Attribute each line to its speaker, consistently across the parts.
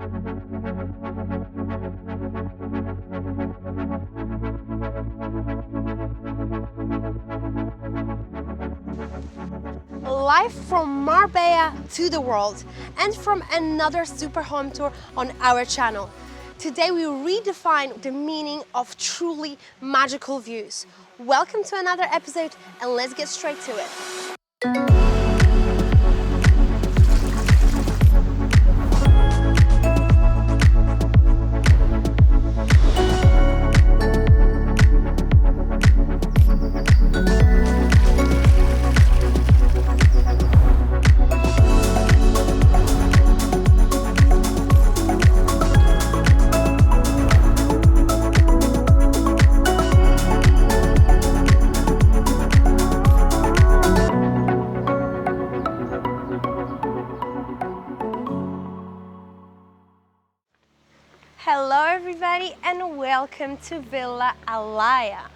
Speaker 1: Live from Marbella to the world, and from another super home tour on our channel. Today we redefine the meaning of truly magical views. Welcome to another episode, and let's get straight to it. Hello everybody, and welcome to Villa Alaya.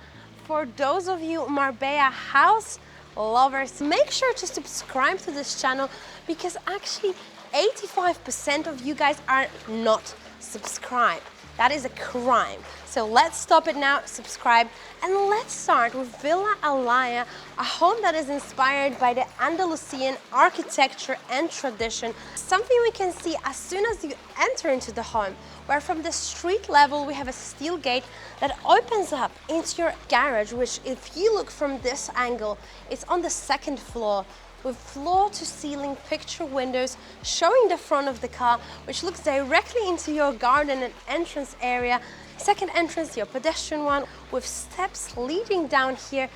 Speaker 1: For those of you Marbella house lovers, make sure to subscribe to this channel because actually 85% of you guys are not subscribed. That is a crime. So let's stop it now, subscribe, and let's start with Villa Alaya, a home that is inspired by the Andalusian architecture and tradition. Something we can see as soon as you enter into the home, where from the street level we have a steel gate that opens up into your garage, which if you look from this angle, it's on the second floor, with floor-to-ceiling picture windows showing the front of the car, which looks directly into your garden and entrance area. Second entrance, your pedestrian one, with steps leading down here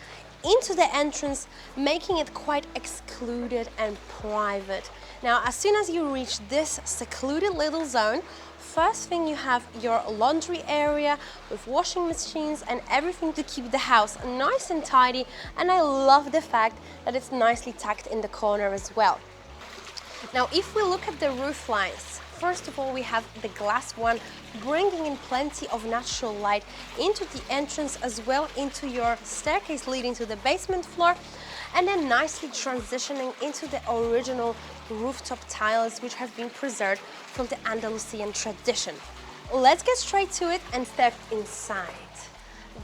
Speaker 1: into the entrance, making it quite excluded and private. Now, as soon as you reach this secluded little zone, first thing you have your laundry area with washing machines and everything to keep the house nice and tidy, and I love the fact that it's nicely tucked in the corner as well. Now if we look at the roof lines, first of all we have the glass one bringing in plenty of natural light into the entrance as well into your staircase leading to the basement floor, and then nicely transitioning into the original rooftop tiles which have been preserved from the Andalusian tradition. Let's get straight to it and step inside.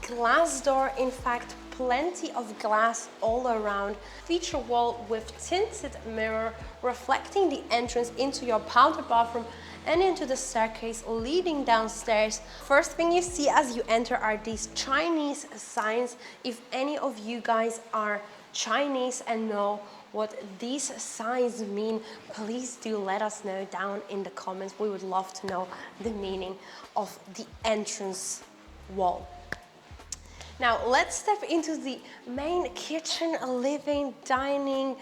Speaker 1: Glass door, in fact, plenty of glass all around. Feature wall with tinted mirror reflecting the entrance into your powder bathroom and into the staircase leading downstairs. First thing you see as you enter are these Chinese signs. If any of you guys are Chinese and know what these signs mean, please do let us know down in the comments. We would love to know the meaning of the entrance wall. Now let's step into the main kitchen, living, dining,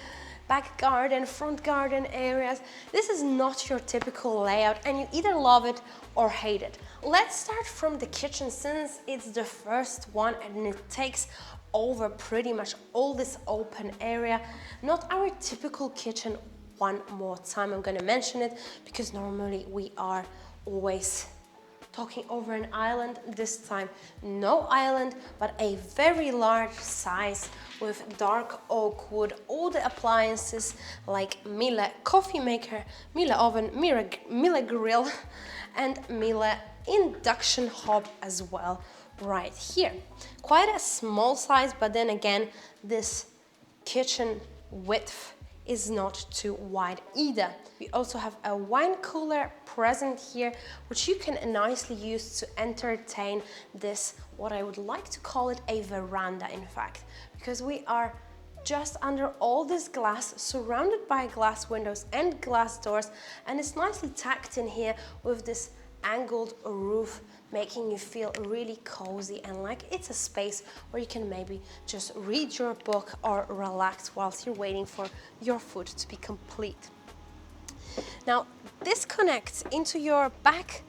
Speaker 1: back garden, front garden areas. This is not your typical layout and you either love it or hate it. Let's start from the kitchen since it's the first one and it takes over pretty much all this open area. Not our typical kitchen. One more time I'm going to mention it because normally we are always talking over an island. This time no island, but a very large size with dark oak wood, all the appliances like Miele coffee maker, Miele oven, Miele grill and Miele induction hob as well right here. Quite a small size, but then again this kitchen width is not too wide either. We also have a wine cooler present here, which you can nicely use to entertain this, what I would like to call it a veranda in fact, because we are just under all this glass, surrounded by glass windows and glass doors, and it's nicely tucked in here with this angled roof, making you feel really cozy and like it's a space where you can maybe just read your book or relax whilst you're waiting for your food to be complete. Now this connects into your back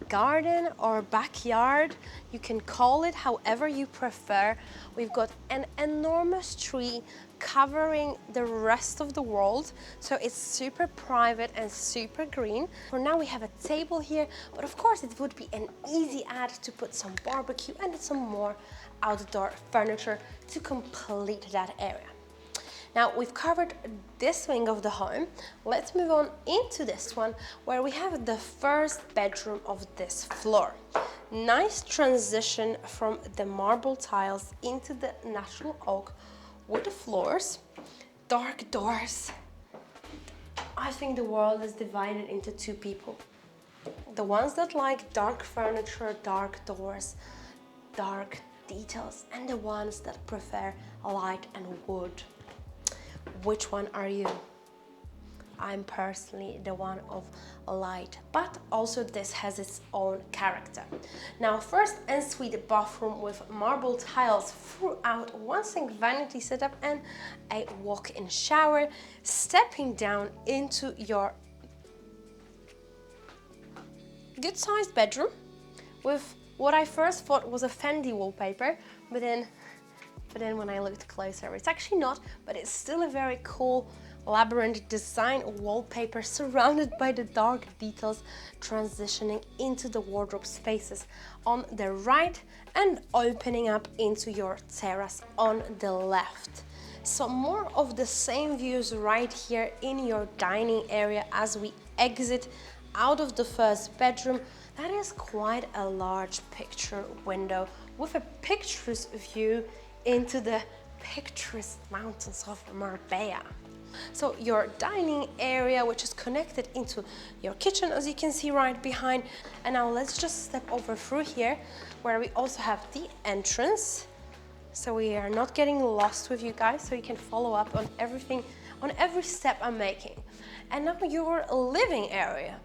Speaker 1: garden or backyard. You can call it however you prefer. We've got an enormous tree covering the rest of the world, so it's super private and super green. For now we have a table here, but of course it would be an easy add to put some barbecue and some more outdoor furniture to complete that area. Now we've covered this wing of the home. Let's move on into this one where we have the first bedroom of this floor. Nice transition from the marble tiles into the natural oak wood floors, dark doors. I think the world is divided into two people. The ones that like dark furniture, dark doors, dark details, and the ones that prefer light and wood. Which one are you? I'm personally the one of light, but also this has its own character. Now, first ensuite bathroom with marble tiles throughout, one sink vanity setup and a walk-in shower, stepping down into your good-sized bedroom with what I first thought was a Fendi wallpaper, but then when I looked closer, it's actually not, but it's still a very cool labyrinth design wallpaper surrounded by the dark details transitioning into the wardrobe spaces on the right and opening up into your terrace on the left. So more of the same views right here in your dining area as we exit out of the first bedroom. That is quite a large picture window with a picturesque view into the picturesque mountains of Marbella. So your dining area, which is connected into your kitchen, as you can see right behind. And now let's just step over through here where we also have the entrance. So we are not getting lost with you guys, so you can follow up on everything, on every step I'm making. And now your living area.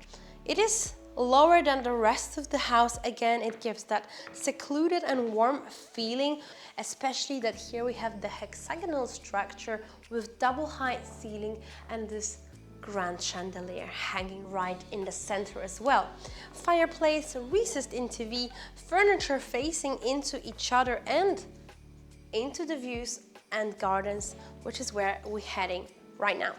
Speaker 1: It is lower than the rest of the house. Again, it gives that secluded and warm feeling, especially that here we have the hexagonal structure with double height ceiling and this grand chandelier hanging right in the center as well. Fireplace, recessed in TV, furniture facing into each other and into the views and gardens, which is where we're heading right now.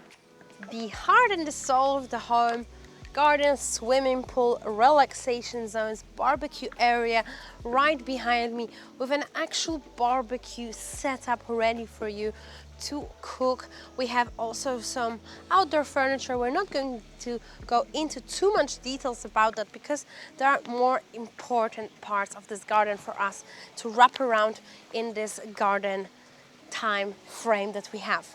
Speaker 1: The heart and the soul of the home: garden, swimming pool, relaxation zones, barbecue area right behind me with an actual barbecue setup ready for you to cook. We have also some outdoor furniture. We're not going to go into too much details about that because there are more important parts of this garden for us to wrap around in this garden time frame that we have.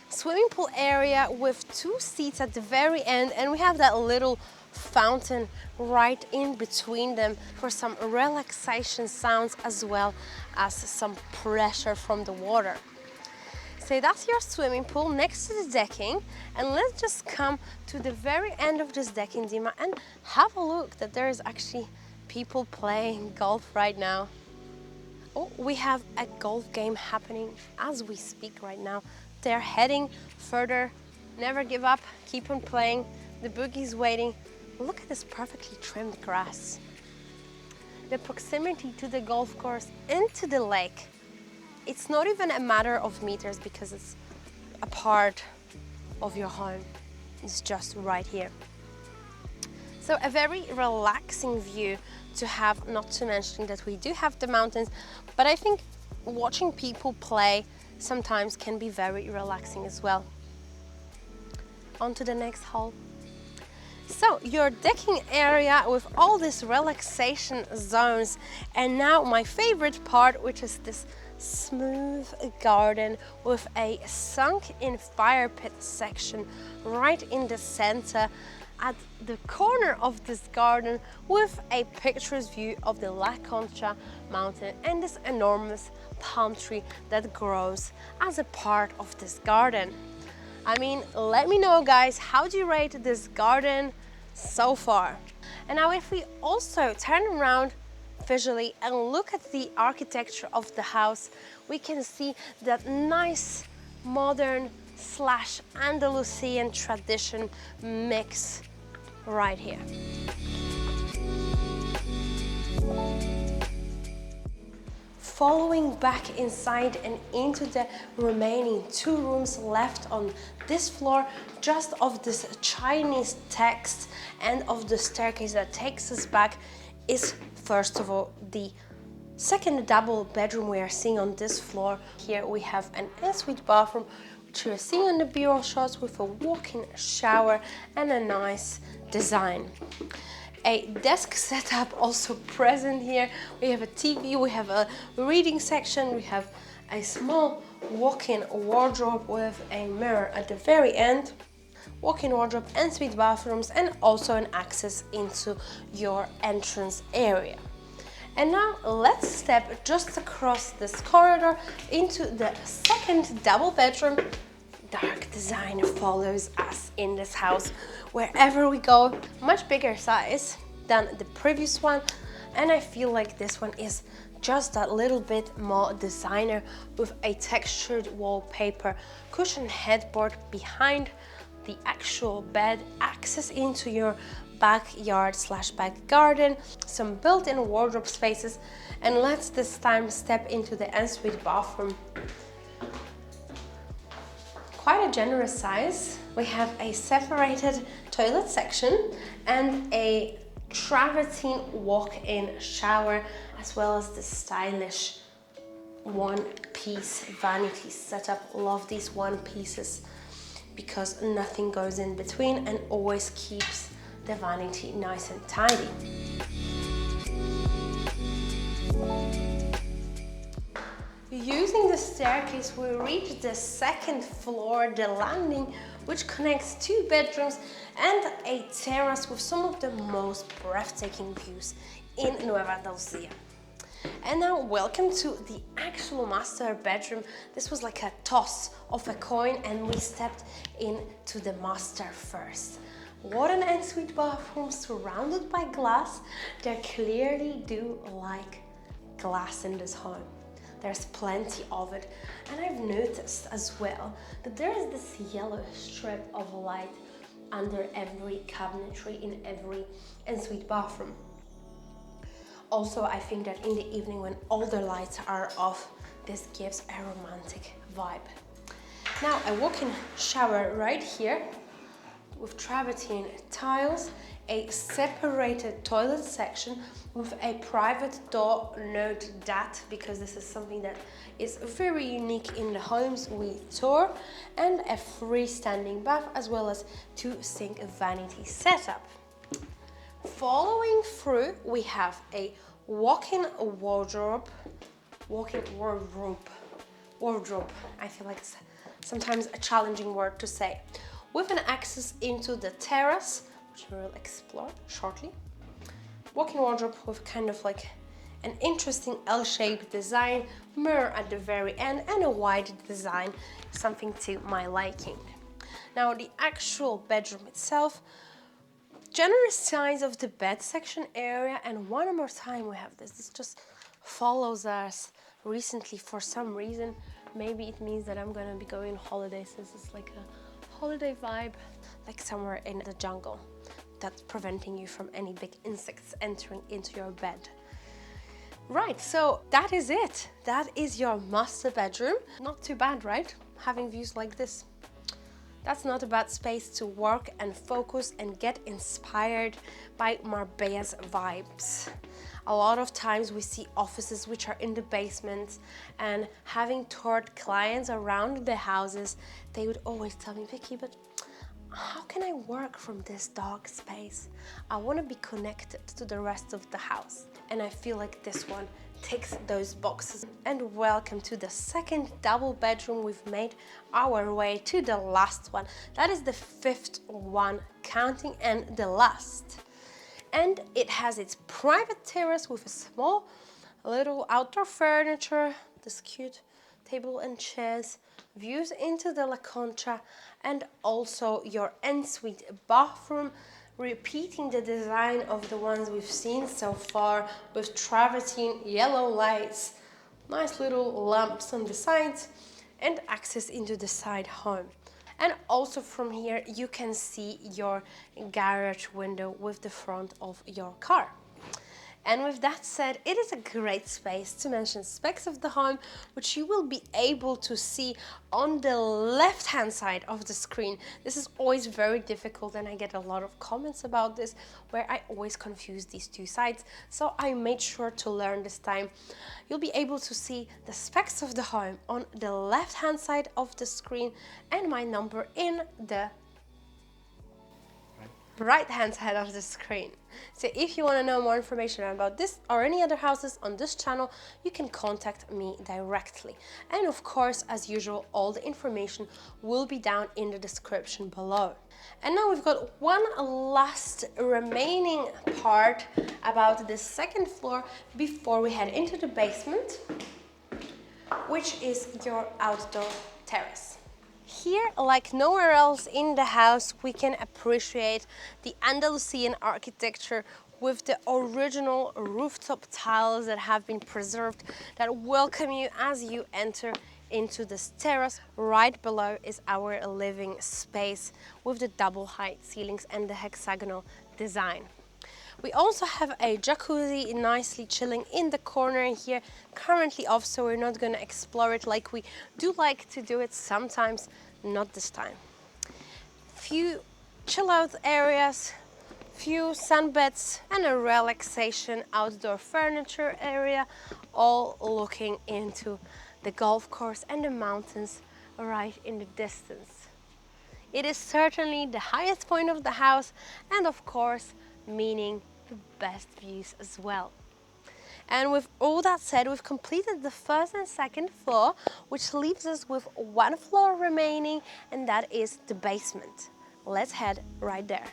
Speaker 1: Swimming pool area with 2 seats at the very end, and we have that little fountain right in between them for some relaxation sounds as well as some pressure from the water. So that's your swimming pool next to the decking, and let's just come to the very end of this decking, Dima, and have a look that there is actually people playing golf right now. Oh, we have a golf game happening as we speak right now. They're heading further. Never give up, keep on playing. The boogie's waiting. Look at this perfectly trimmed grass. The proximity to the golf course and to the lake. It's not even a matter of meters because it's a part of your home. It's just right here. So a very relaxing view to have, not to mention that we do have the mountains, but I think watching people play sometimes can be very relaxing as well. On to the next hole. So your decking area with all these relaxation zones, and now my favorite part, which is this smooth garden with a sunk-in fire pit section right in the center at the corner of this garden with a picturesque view of the La Concha mountain and this enormous palm tree that grows as a part of this garden. I mean, let me know, guys, how do you rate this garden so far? And now if we also turn around visually and look at the architecture of the house, we can see that nice modern slash Andalusian tradition mix right here. Following back inside and into the remaining 2 rooms left on this floor, just of this Chinese text and of the staircase that takes us back, is first of all the second double bedroom we are seeing on this floor. Here we have an ensuite bathroom, which you are seeing on the B-roll shots, with a walk-in shower and a nice design. A desk setup also present here. We have a TV, we have a reading section, we have a small walk-in wardrobe with a mirror at the very end. Walk-in wardrobe, ensuite bathrooms, and also an access into your entrance area. And now let's step just across this corridor into the second double bedroom. Dark design follows us in this house wherever we go. Much bigger size than the previous one, and I feel like this one is just a little bit more designer, with a textured wallpaper, cushion headboard behind the actual bed, access into your backyard slash back garden, some built-in wardrobe spaces, and let's this time step into the ensuite bathroom. Quite a generous size. We have a separated toilet section and a travertine walk-in shower, as well as the stylish one-piece vanity setup. Love these one pieces because nothing goes in between and always keeps the vanity nice and tidy. Using the staircase, we reach the second floor, the landing, which connects two bedrooms and a terrace with some of the most breathtaking views in Nueva Andalusia. And now welcome to the actual master bedroom. This was like a toss of a coin and we stepped into the master first. What an ensuite bathroom surrounded by glass. They clearly do like glass in this home. There's plenty of it, and I've noticed as well that there is this yellow strip of light under every cabinetry in every ensuite bathroom. Also, I think that in the evening when all the lights are off, this gives a romantic vibe. Now, a walk-in shower right here with travertine tiles, a separated toilet section with a private door. Note that because this is something that is very unique in the homes we tour, and a freestanding bath, as well as two sink vanity setup. Following through, we have a walk-in wardrobe. I feel like it's sometimes a challenging word to say, with an access into the terrace, which we will explore shortly. Walk-in wardrobe with kind of like an interesting L-shaped design, mirror at the very end, and a wide design, something to my liking. Now the actual bedroom itself, generous size of the bed section area, and one more time we have this just follows us recently for some reason. Maybe it means that I'm gonna be going on holiday, since it's like a holiday vibe, like somewhere in the jungle, that's preventing you from any big insects entering into your bed. Right, so that is it. That is your master bedroom. Not too bad, right? Having views like this. That's not a bad space to work and focus and get inspired by Marbella's vibes. A lot of times we see offices which are in the basement, and having toured clients around the houses, they would always tell me, Vicky, but how can I work from this dark space? I want to be connected to the rest of the house. And I feel like this one ticks those boxes. And welcome to the second double bedroom. We've made our way to the last one. That is the fifth one counting, and the last. And it has its private terrace with a small little outdoor furniture, this cute table and chairs, views into the La Concha, and also your ensuite bathroom, repeating the design of the ones we've seen so far, with travertine yellow lights, nice little lamps on the sides, and access into the side home. And also from here you can see your garage window with the front of your car. And with that said, it is a great space to mention specs of the home, which you will be able to see on the left-hand side of the screen. This is always very difficult, and I get a lot of comments about this, where I always confuse these two sides. So I made sure to learn this time. You'll be able to see the specs of the home on the left-hand side of the screen and my number in the right-hand side of the screen. So if you want to know more information about this or any other houses on this channel, you can contact me directly. And of course, as usual, all the information will be down in the description below. And now we've got one last remaining part about the second floor before we head into the basement, which is your outdoor terrace. Here, like nowhere else in the house, we can appreciate the Andalusian architecture with the original rooftop tiles that have been preserved that welcome you as you enter into this terrace. Right below is our living space with the double height ceilings and the hexagonal design. We also have a jacuzzi nicely chilling in the corner here, currently off, so we're not going to explore it like we do like to do it sometimes, not this time. Few chill out areas, few sunbeds and a relaxation outdoor furniture area, all looking into the golf course and the mountains right in the distance. It is certainly the highest point of the house and of course meaning the best views as well. And with all that said, we've completed the first and second floor, which leaves us with one floor remaining, and that is the basement. Let's head right there.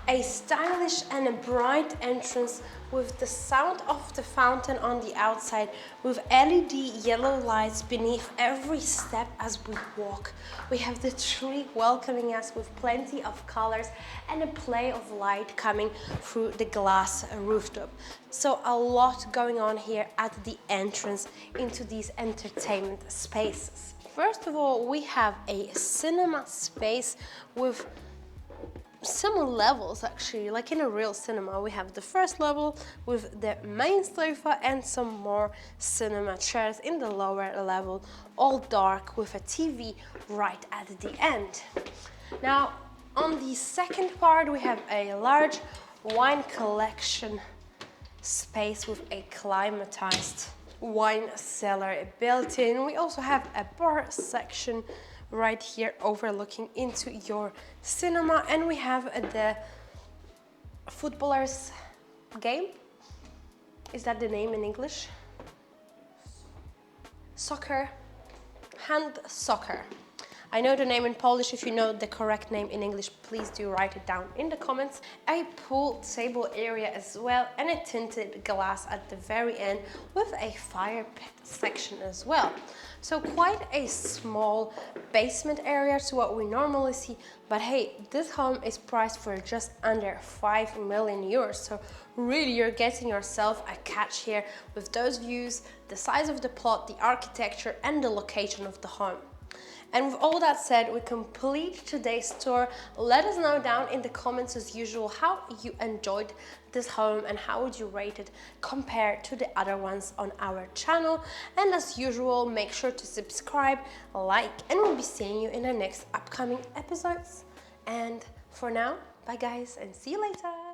Speaker 1: A stylish and a bright entrance with the sound of the fountain on the outside, with LED yellow lights beneath every step as we walk. We have the tree welcoming us with plenty of colors and a play of light coming through the glass rooftop. So a lot going on here at the entrance into these entertainment spaces. First of all, we have a cinema space with similar levels, actually, like in a real cinema. We have the first level with the main sofa and some more cinema chairs in the lower level, all dark with a TV right at the end. Now, on the second part, we have a large wine collection space with a climatized wine cellar built in. We also have a bar section right here overlooking into your cinema, and we have the footballers game. Is that the name in English? Soccer, hand soccer. I know the name in Polish. If you know the correct name in English, please do write it down in the comments. A pool table area as well, and a tinted glass at the very end with a fire pit section as well. So quite a small basement area to what we normally see, but hey, this home is priced for just under 5 million euros. So really you're getting yourself a catch here with those views, the size of the plot, the architecture and the location of the home. And with all that said, we complete today's tour. Let us know down in the comments as usual how you enjoyed this home and how would you rate it compared to the other ones on our channel. And as usual, make sure to subscribe, like, and we'll be seeing you in the next upcoming episodes. And for now, bye guys, and see you later.